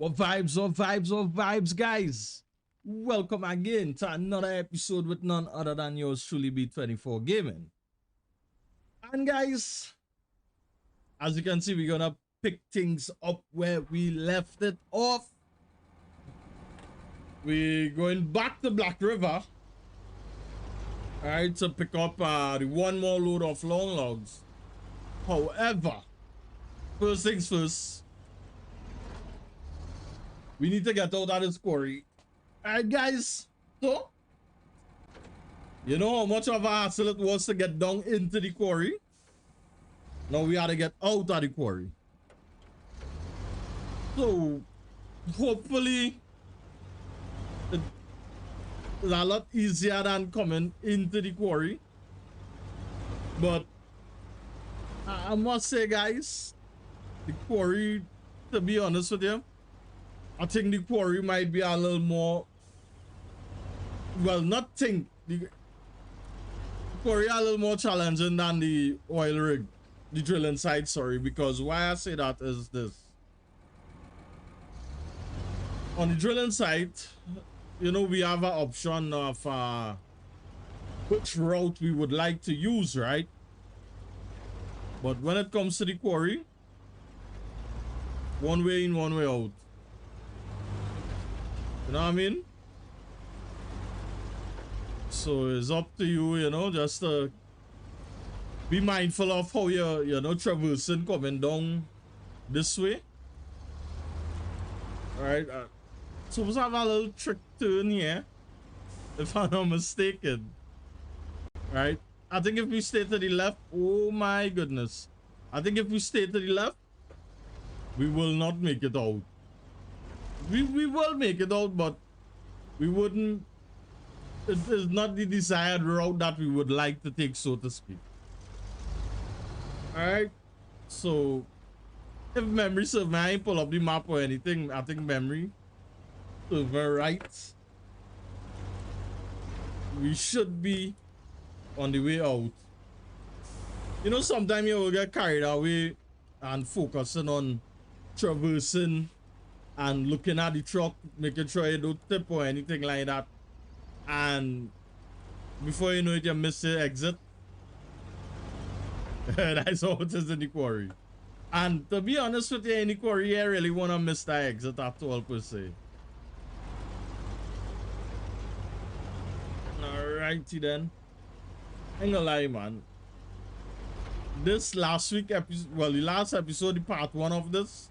What vibes, guys? Welcome again to another episode with none other than yours truly, B24 Gaming. And guys, as you can see, we're gonna pick things up where we left it off. We're going back to Black River. Alright, to pick up the one more load of long logs. However, first things first, we need to get out of this quarry. Alright guys, so you know how much of a hassle it was to get down into the quarry? Now we have to get out of the quarry. So hopefully it's a lot easier than coming into the quarry. But I must say guys, the quarry, to be honest with you, I think the quarry might be a little more, well, not think, the quarry a little more challenging than the oil rig, the drilling site, sorry, because why I say that is this. On the drilling site, you know, we have an option of which route we would like to use, right? But when it comes to the quarry, one way in, one way out. You know what I mean? So it's up to you, you know, just to be mindful of how you're, you know, traversing coming down this way. Alright, so we have a little trick turn here, if I'm not mistaken. Right? I think if we stay to the left, oh my goodness. I think if we stay to the left, we will not make it out. We will make it out, but we wouldn't. It is not the desired route that we would like to take, so to speak. Alright, so if memory serves me, I ain't pull up the map or anything. I think memory serves me right. We should be on the way out. You know, sometimes you will get carried away and focusing on traversing and looking at the truck, making sure you don't tip or anything like that. And before you know it, you miss the exit. That's how it is in the quarry. And to be honest with you, in the quarry, I really want to miss that exit at all, per se. Alrighty then. I ain't gonna lie, man. This last week episode, well, the last episode, the part 1 of this,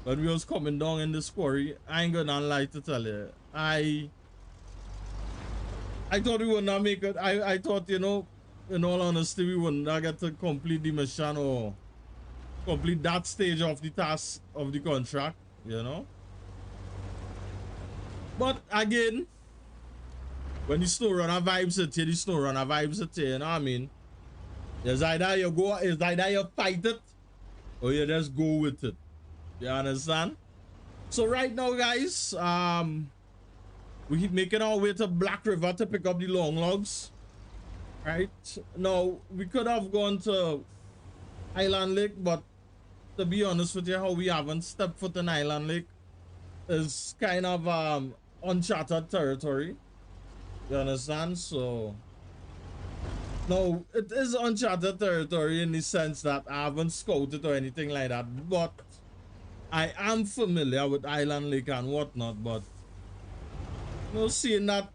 when we was coming down in this quarry, I ain't gonna lie to tell you. I thought we would not make it. I thought, you know, in all honesty, we would not get to complete the mission or complete that stage of the task of the contract, you know. But again, when the Snowrunner vibes it here, the Snowrunner vibes it here, you know what I mean? It's either you go, it's either you fight it or you just go with it. You understand? So right now, guys, we making our way to Black River to pick up the long logs. Right now, we could have gone to Island Lake, but to be honest with you, how we haven't stepped foot in Island Lake is kind of uncharted territory. You understand? So no, it is uncharted territory in the sense that I haven't scouted or anything like that, but I am familiar with Island Lake and whatnot. But you know, seeing that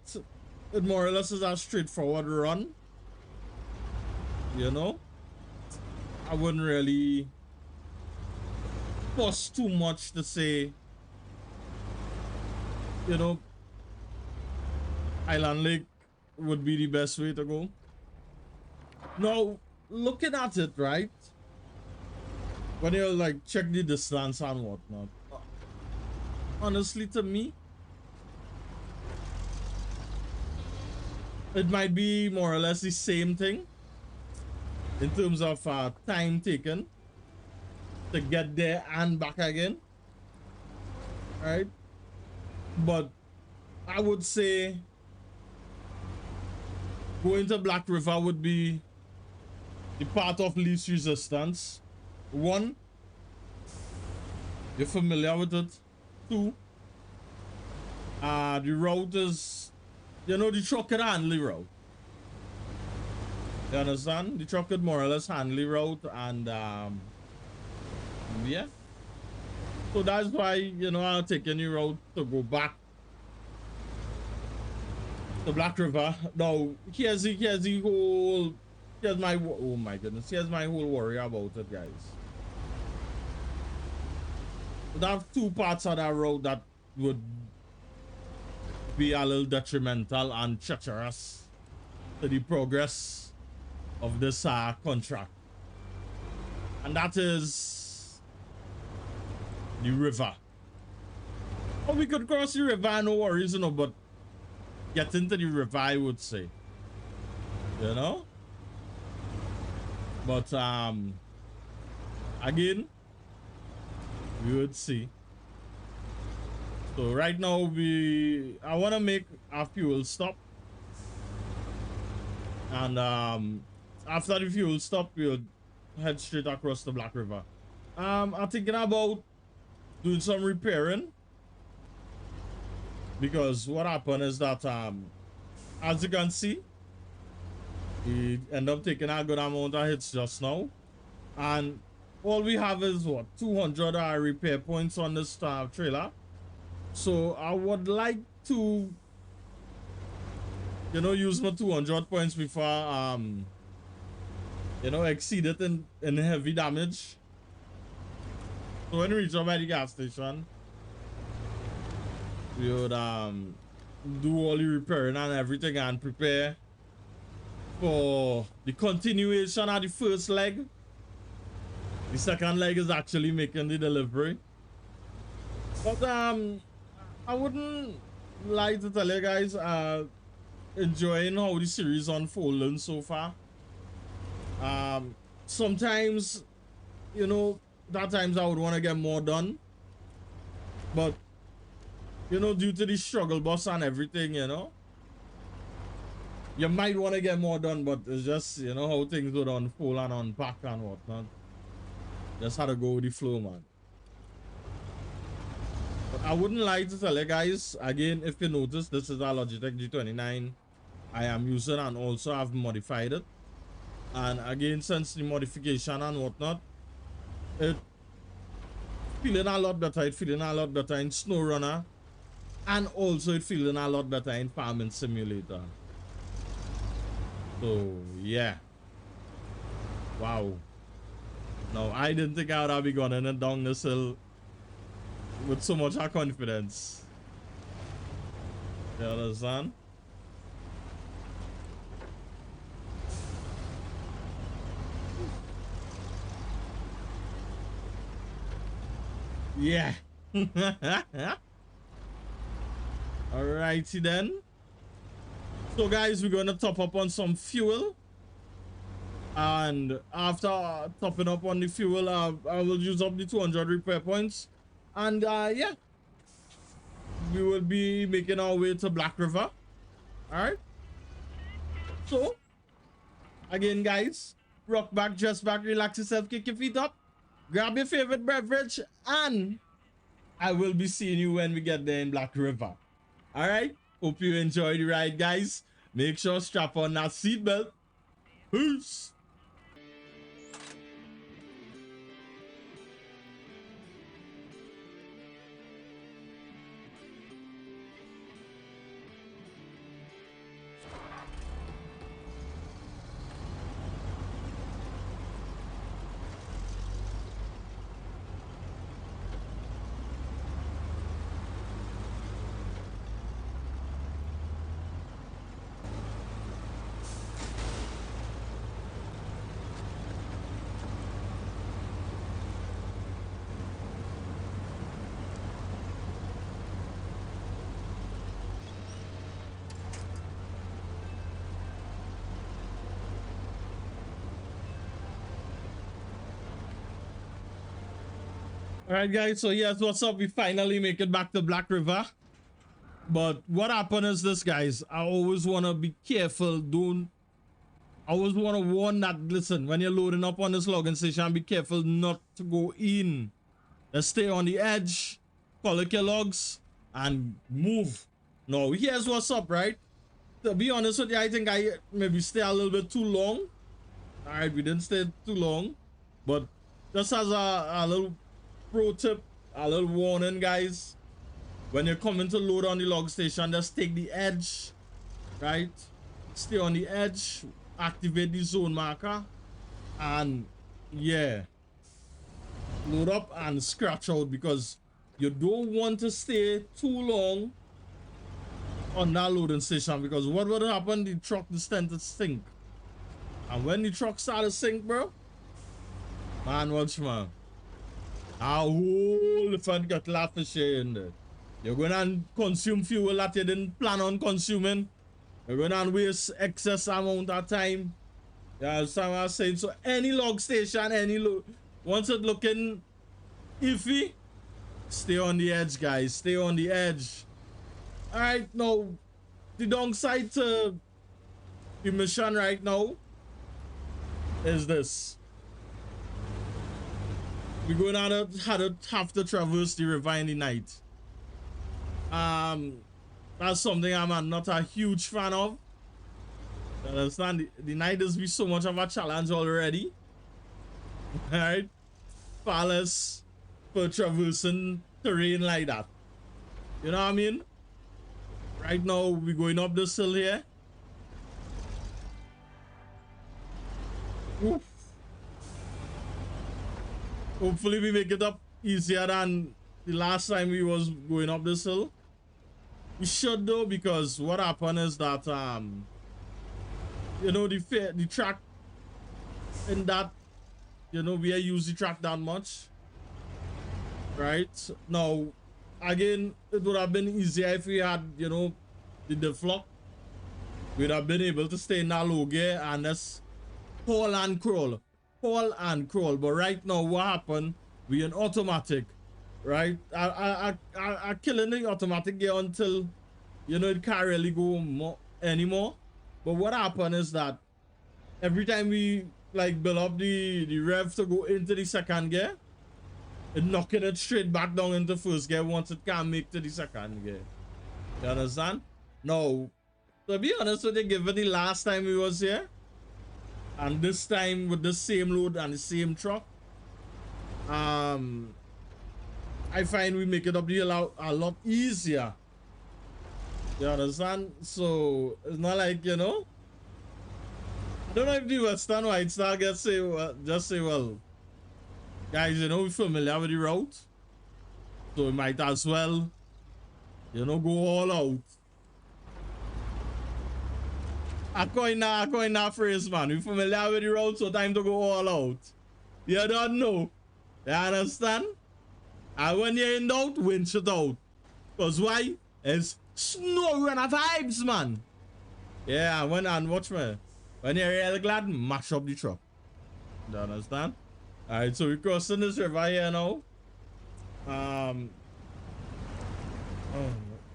it more or less is a straightforward run, you know, I wouldn't really fuss too much to say, you know, Island Lake would be the best way to go. Now, looking at it, right, when you like check the distance and whatnot, honestly, to me, it might be more or less the same thing in terms of time taken to get there and back again, right? But I would say going to Black River would be the path of least resistance. One, you're familiar with it. 2. The route is, you know, the truck and Hanley route. You understand? The truck and more or less Hanley route, and yeah. So that's why, you know, I'll take any route to go back to Black River. Now, here's the whole, here's my, oh my goodness, here's my whole worry about it, guys. There are 2 parts of that road that would be a little detrimental and treacherous to the progress of this contract. And that is the river. Oh, we could cross the river, no worries, you know, but get into the river, I would say. You know? But, again, we would see. So right now I want to make a fuel stop, and after the fuel stop we'll head straight across the Black River. I'm thinking about doing some repairing, because what happened is that as you can see, we end up taking a good amount of hits just now, and all we have is what, 200 repair points on this trailer. So I would like to, you know, use my 200 points before you know, exceed it in heavy damage. So when we reach up at the gas station, we would do all the repairing and everything and prepare for the continuation of the first leg. The second leg is actually making the delivery. But I wouldn't lie to tell you guys, enjoying how the series unfolding so far. Sometimes, you know, at times I would want to get more done, but you know, due to the struggle bus and everything, you know, you might want to get more done, but it's just, you know, how things would unfold and unpack and whatnot. Just had to go with the flow, man. But I wouldn't lie to tell you guys, again, if you notice, this is a Logitech G29 I am using, and also I've modified it. And again, since the modification and whatnot, it feeling a lot better. It feeling a lot better in Snowrunner, and also it feeling a lot better in Farming Simulator. So yeah, wow. No, I didn't think I would be going in and down this hill with so much confidence. You understand? Yeah. Alrighty then. So guys, we're gonna top up on some fuel, and after topping up on the fuel, I will use up the 200 repair points, and yeah, we will be making our way to Black River. All right. So again, guys, rock back, just back, relax yourself, kick your feet up, grab your favorite beverage, and I will be seeing you when we get there in Black River. All right. Hope you enjoy the ride, guys. Make sure strap on that seatbelt. Peace. All right, guys, so here's what's up. We finally make it back to Black River. But what happened is this, guys. I always want to be careful. I always want to warn that, listen, when you're loading up on this logging station, be careful not to go in. Just stay on the edge. collect your logs, and move. Now, here's what's up, right? To be honest with you, I think I maybe stay a little bit too long. All right, we didn't stay too long, but just as a little pro tip, a little warning, guys. When you're coming to load on the log station, just take the edge, right? Stay on the edge, activate the zone marker, and yeah, load up and scratch out, because you don't want to stay too long on that loading station, because what would happen? The truck will tend to sink, and when the truck starts to sink, bro, man, watch, man, a whole different kettle of fish here in there. You're going to consume fuel that you didn't plan on consuming. You're going to waste excess amount of time. You understand what I'm saying? So any log station, once it's looking iffy, stay on the edge, guys. Stay on the edge. All right, now, the downside to the mission right now is this. We're going to have to traverse the river in the night. That's something I'm not a huge fan of. You understand? The night has been so much of a challenge already. Alright? Far less for traversing terrain like that. You know what I mean? Right now, we're going up this hill here. Oof. Hopefully we make it up easier than the last time we was going up this hill. We should though, because what happened is that you know, the track in that, you know, we use the track that much, right? Now again, it would have been easier if we had, you know, the deflock. We'd have been able to stay in that low gear and just haul and crawl. But right now, what happened? We in automatic, right? I killing the automatic gear until, you know, it can't really go anymore. But what happened is that every time we like build up the rev to go into the second gear, it knocking it straight back down into first gear once it can't make to the second gear. You understand? Now, to be honest with you, given the last time we was here, and this time with the same load and the same truck, I find we make it up the hill a lot easier. You understand? So it's not like, you know, I don't know if the Western White Star gets say, just say, well, guys, you know, we're familiar with the route, so we might as well, you know, go all out. I coin that phrase, man. We're familiar with the route, so time to go all out. You don't know. You understand? And when you're in doubt, winch it out. Because why? It's Snowrunner vibes, man. Yeah, and watch me. When you're real glad, mash up the truck. You understand? Alright, so we're crossing this river here now.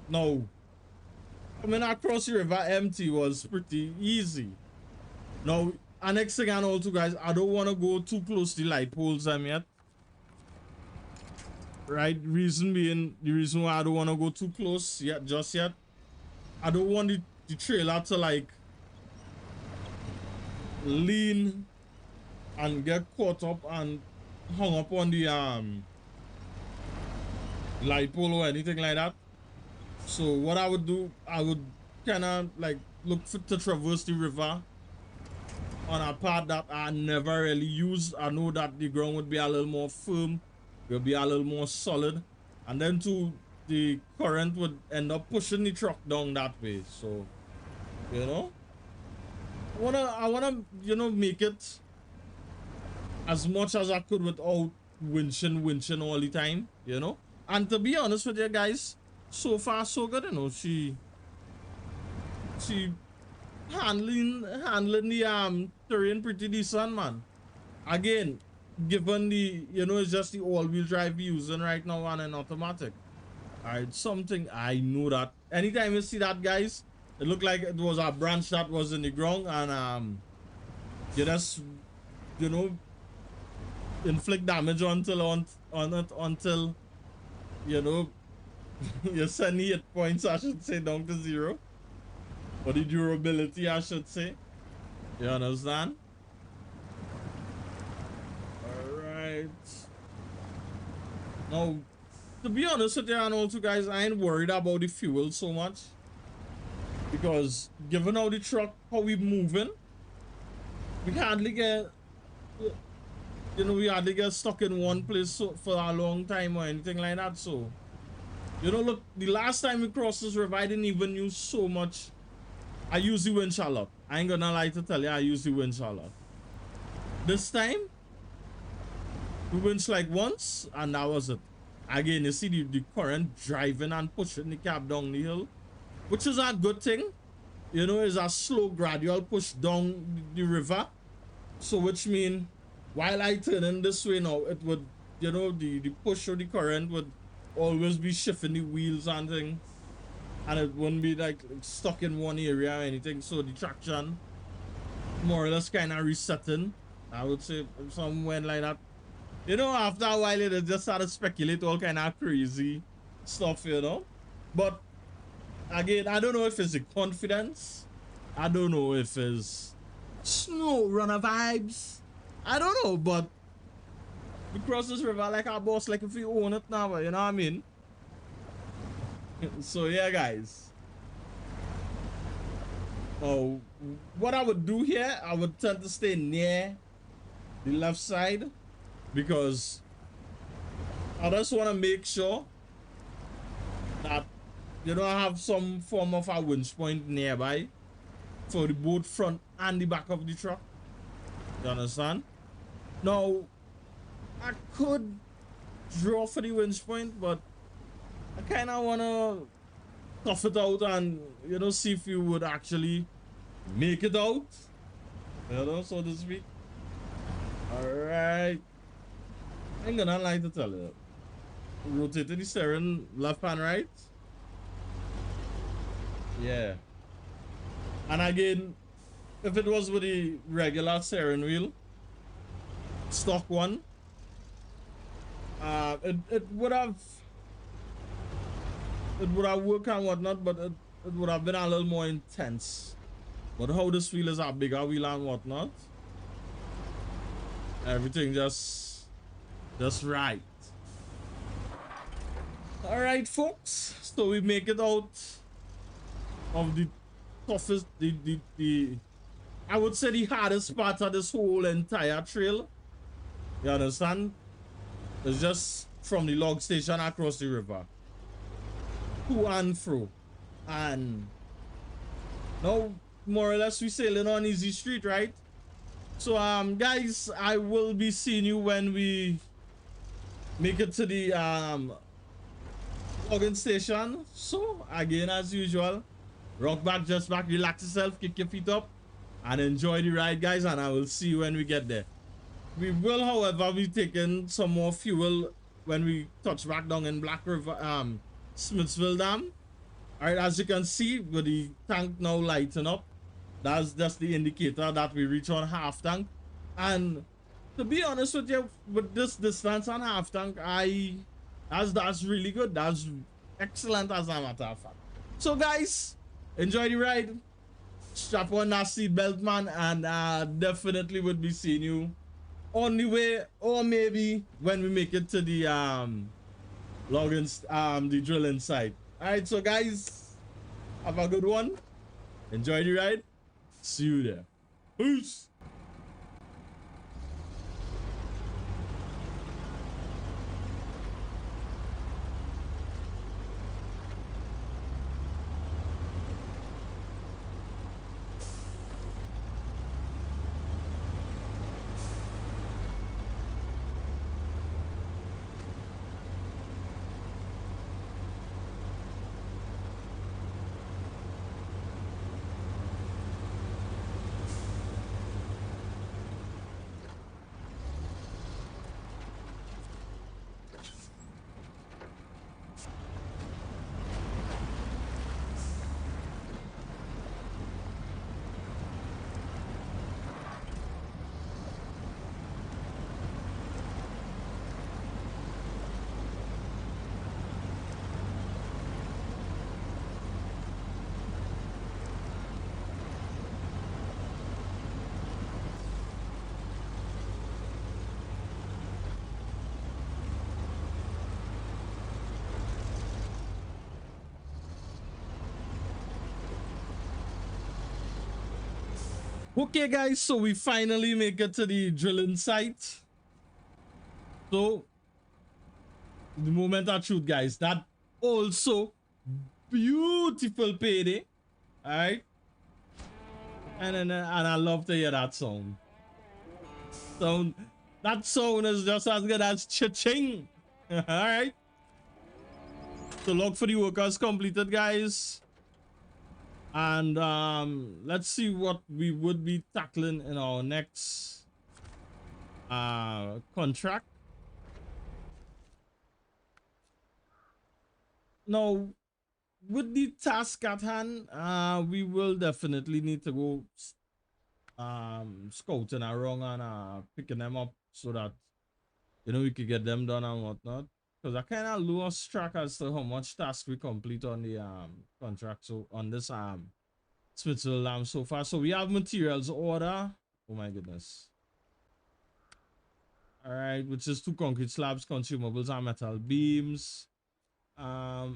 No. Coming across the river empty was pretty easy. Now, and next thing I know too, guys, I don't want to go too close to the light poles yet. Right? Reason being, the reason why I don't want to go too close just yet. I don't want the trailer to like lean and get caught up and hung up on the light pole or anything like that. So what I would do, I would kind of like look to traverse the river on a path that I never really use. I know that the ground would be a little more firm, will be a little more solid, and then too the current would end up pushing the truck down that way. So, you know, I wanna you know, make it as much as I could without winching all the time, you know. And to be honest with you guys, so far so good, you know. She handling the terrain pretty decent, man. Again, given the, you know, it's just the all-wheel drive we're using right now and an automatic. Alright, something I know that anytime you see that, guys, it looked like it was a branch that was in the ground, and you just, you know, inflict damage until you know, You send the hit points, I should say, down to 0. Or the durability, I should say. You understand? Alright. Now, to be honest with you, and also guys, I ain't worried about the fuel so much. Because given how the truck, how we moving, we hardly get, you know, we hardly get stuck in one place for a long time or anything like that. So, you know, look, the last time we crossed this river, I didn't even use so much. I use the winch a lot. I ain't gonna lie to tell you, I use the winch a lot. This time, we winch like once, and that was it. Again, you see the current driving and pushing the cab down the hill, which is a good thing. You know, it's a slow, gradual push down the river. So, which means, while I turn in this way now, it would, you know, the push of the current would always be shifting the wheels and things. And it wouldn't be like stuck in one area or anything. So, the traction, more or less, kind of resetting. I would say, somewhere like that. You know, after a while, it just started to speculate all kind of crazy stuff, you know. But, again, I don't know if it's the confidence. I don't know if it's Snowrunner vibes. I don't know, but we cross this river like our boss, like if we own it now, you know what I mean? So, yeah, guys. Oh, what I would do here, I would tend to stay near the left side. Because I just want to make sure that, you know, I have some form of a winch point nearby for the both front and the back of the truck. You understand? Now, I could draw for the winch point, but I kind of want to tough it out and, you know, see if you would actually make it out. You know, so to speak. Alright. I ain't gonna lie to tell you. Rotated the steering left and right. Yeah. And again, if it was with the regular steering wheel, stock one, it would have worked and whatnot, but it would have been a little more intense. But how this wheel is a bigger wheel and whatnot, everything just right. All right, folks. So we make it out of the toughest, the I would say the hardest part of this whole entire trail. You understand? It's just from the log station across the river, to and fro, and now more or less we sailing on easy street, right? So guys, I will be seeing you when we make it to the logging station. So again, as usual, rock back, just back, relax yourself, kick your feet up, and enjoy the ride, guys. And I will see you when we get there. We will, however, be taking some more fuel when we touch back down in Black River, Smithville Dam. All right, as you can see, with the tank now lighting up, that's just the indicator that we reach on half tank. And to be honest with you, with this distance on half tank, that's really good. That's excellent, as a matter of fact. So guys, enjoy the ride. Strap on that seatbelt, man, and definitely would be seeing you on the way, or maybe when we make it to the logging, the drilling site. All right, so guys, have a good one. Enjoy the ride. See you there. Peace. Okay, guys, so we finally make it to the drilling site. So, the moment I shoot, guys, that also beautiful payday. All right. And I love to hear that sound. So, that sound is just as good as cha-ching. All right. So, log for the workers completed, guys. And let's see what we would be tackling in our next contract. Now, with the task at hand, we will definitely need to go scouting around and picking them up so that we could get them done and whatnot. Because I kind of lost track as to how much task we complete on the contract. So on this Smithville so far. So we have materials order. Oh my goodness. All right, which is 2 concrete slabs, consumables, and metal beams. I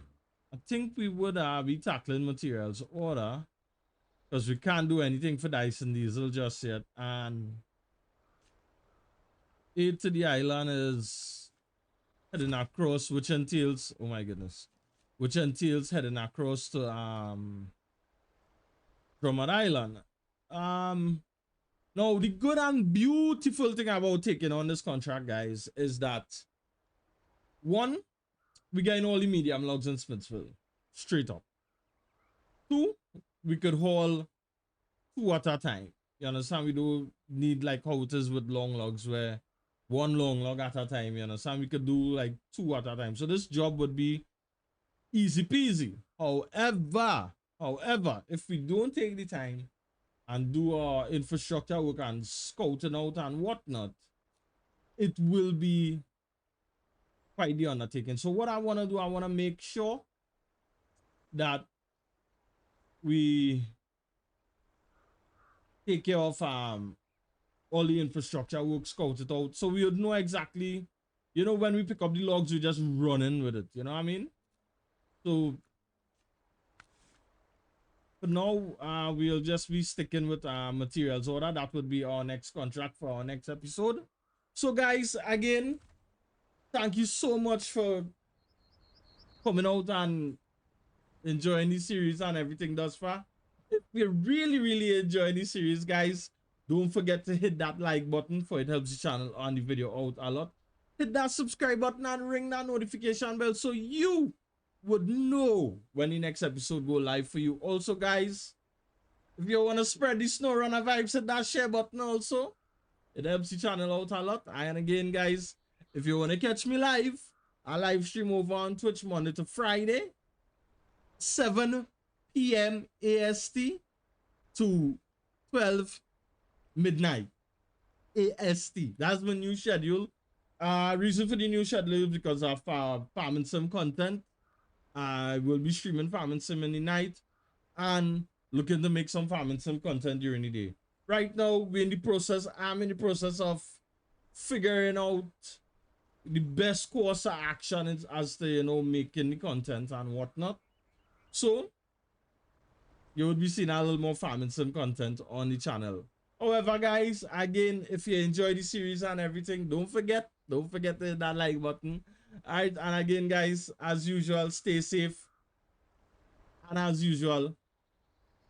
think we would be tackling materials order because we can't do anything for Dyson Diesel just yet. And aid to the island is heading across, which entails, oh my goodness, which entails heading across to Drummond Island. Now the good and beautiful thing about taking on this contract, guys, is that one, we getting all the medium logs in Smithville, straight up. 2, we could haul 2 at a time. You understand? We don't need like how it is with long logs where 1 long log at a time. You understand? We could do like 2 at a time. So this job would be easy peasy. However, if we don't take the time and do our infrastructure work and scouting out and whatnot, it will be quite the undertaking. So what I want to do, I want to make sure that we take care of all the infrastructure work, scout it out, so we would know exactly, when we pick up the logs, we just run in with it. You know what I mean? So for now, we'll just be sticking with materials order. That would be our next contract for our next episode. So guys, again, thank you so much for coming out and enjoying the series and everything thus far. If you're really enjoying the series, guys, don't forget to hit that like button, for it helps the channel and the video out a lot. Hit that subscribe button and ring that notification bell so you would know when the next episode go live for you. Also, guys, if you want to spread the Snowrunner vibes, hit that share button also. It helps the channel out a lot. And again, guys, if you want to catch me live, I live stream over on Twitch Monday to Friday, 7 p.m. AST to 12 midnight AST. That's my new schedule. Reason for the new schedule is because of farming sim content. I will be streaming farming sim in the night and looking to make some farming sim content during the day. Right now, I'm in the process of figuring out the best course of action as to, making the content and whatnot. So, you would be seeing a little more farming sim content on the channel. However, guys, again, if you enjoy the series and everything, don't forget to hit that like button. All right, and again, guys, as usual, stay safe. And as usual,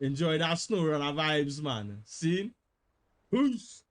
enjoy that Snowrunner vibes, man. See? Peace.